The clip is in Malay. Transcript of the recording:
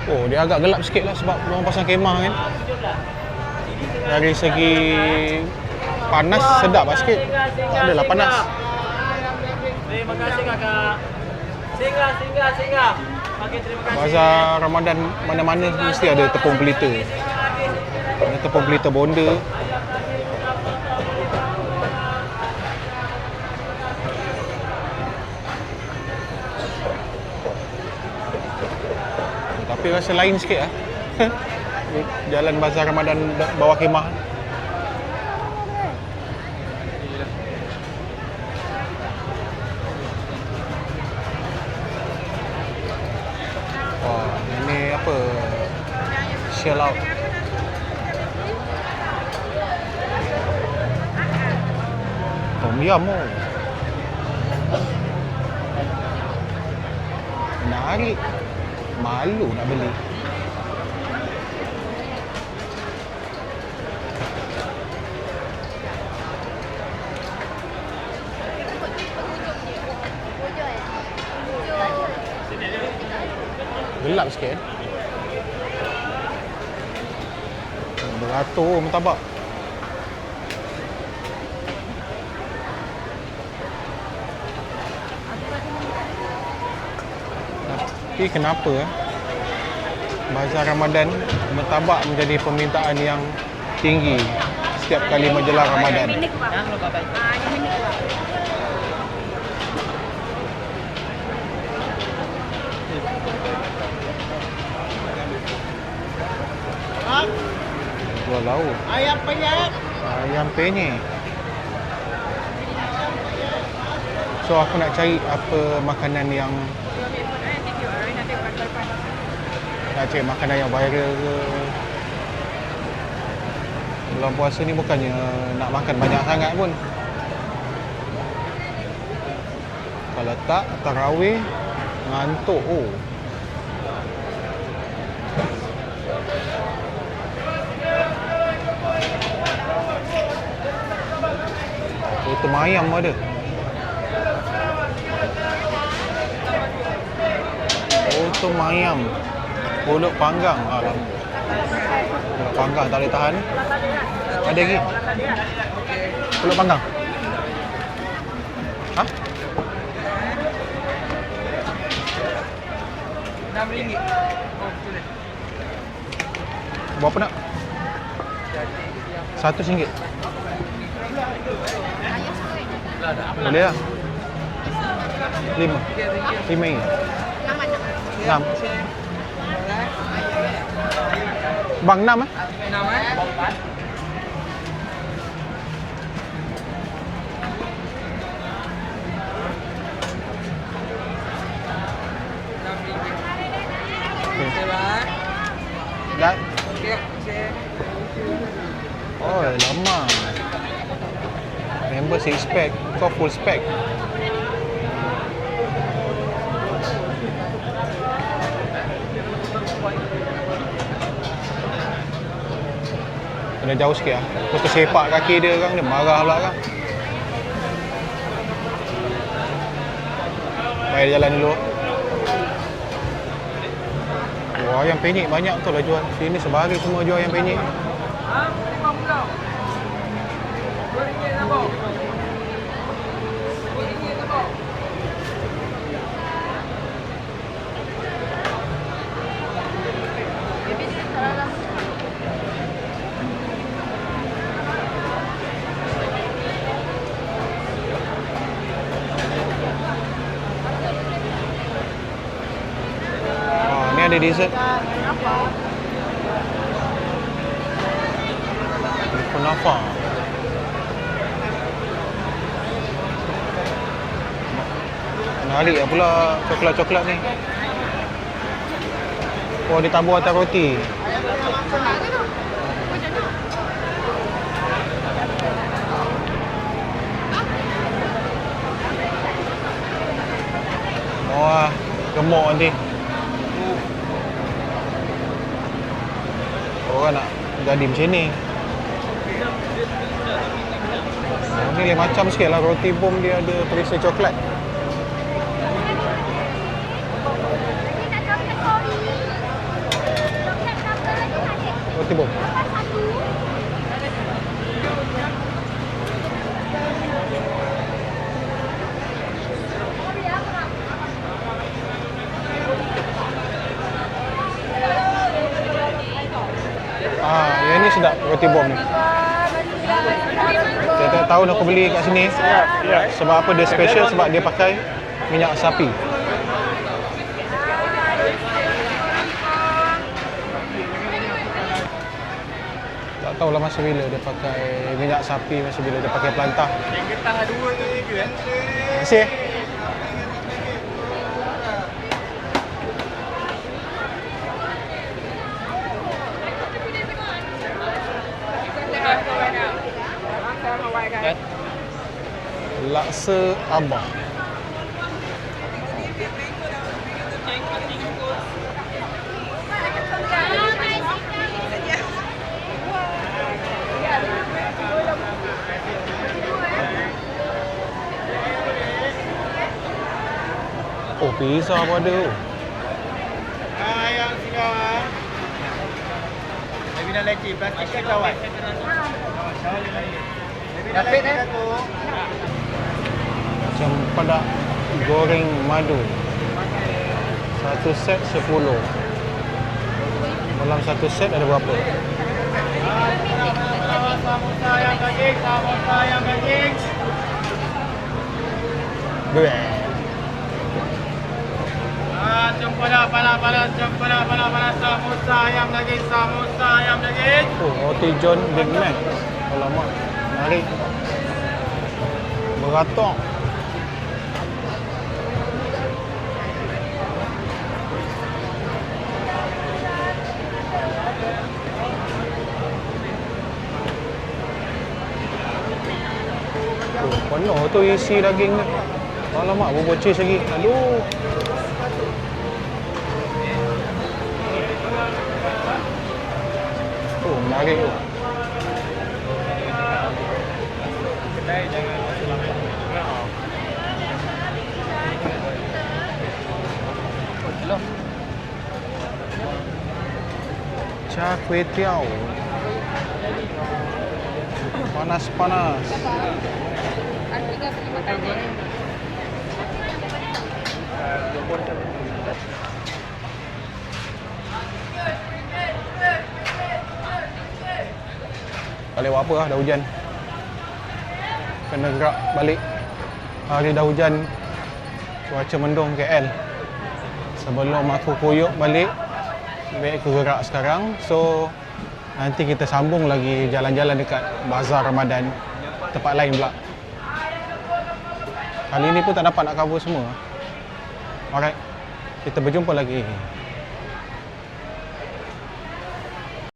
Oh, dia agak gelap sikit lah sebab orang pasang kemah kan. Dari segi panas sedap lah sikit. Tak adalah panas. Terima kasih kakak. Singgah. Okey, terima kasih. Bazar Ramadan mana-mana mesti ada tepung pelita. Ada tepung pelita bonda. Tapi rasa lain sikit lah. Jalan Bazar Ramadan bawah kemah. Wah, ini apa? Shell out. Tom yum oh. Menarik. Malu nak beli. Gelap sikit. Beratur martabak. Tapi kenapa Bazar Ramadan martabak menjadi permintaan yang tinggi setiap kali menjelang Ramadan? Jual lauk. Ayam penyet. Ayam penyet. So aku nak cari apa makanan yang nak cari makanan yang viral ke. Bulan puasa ni bukannya nak makan banyak sangat pun. Kalau tak, tarawih ngantuk. Oh. Itu ayam ada. Itu ayam. Pulut panggang. Alam. Pulut panggang tak boleh tahan. Ada lagi? Pulut panggang. Ha? RM6. Oh, boleh. Berapa nak? RM1. Boleh lah. 5. 5 ini. 6. Bang 6 eh? 6 eh? Dah. Okey. Oh, lama. Member 6 pack, kau full spec. Kena jauh sikit lah. Aku tersepak kaki dia kan, dia marah pula kan. Baik jalan dulu. Wah, ayam penyet banyak betul lah jual. Sini sebari semua jual ayam penyet. Ni ada dessert. Kunafa. Menarik lah pula coklat-coklat ni. Oh, dia tabur atas roti. Wah, gemuk nanti. Orang nak jadi macam ni. Ni lain macam sikit lah. Roti bom dia ada perisa coklat. roti bom. Yang ni sedap roti bom ni. Tiap-tiap tahun aku beli kat sini. Sebab apa dia special? Sebab dia pakai minyak sapi. Tak tahulah masa bila dia pakai minyak sapi, masa bila dia pakai pelantah. Yang getah dua tu juga kan? Terima kasih. Laksa Abah. Oh, pizza pun ada. Ayam singgah. Lebih nak leci, plastik ke cawan? Lebih nak leci tu. Cempedak goreng madu. Satu set 10. Dalam satu set ada berapa? Samosa ayam daging, samosa ayam daging. Bleh. Cempedak panas, cempedak panas, samosa ayam daging, samosa ayam daging. Oh, roti John Big Mac. Alamak, menarik. Beratok. Oh, penuh tu isi daging ni. Alamak, bubur cheese lagi. Aduh. Oh, menarik tu. Kedai jangan masuk lambat. Hello. Char kway teow. Panas-panas. Balik buat apa lah, dah hujan. Kena gerak balik. Hari dah hujan, cuaca mendung KL. Sebelum aku kuyup balik, baik aku gerak sekarang. So, nanti kita sambung lagi jalan-jalan dekat Bazar Ramadan. Tempat lain pula. Kali ni pun tak dapat nak cover semua. Alright, kita berjumpa lagi.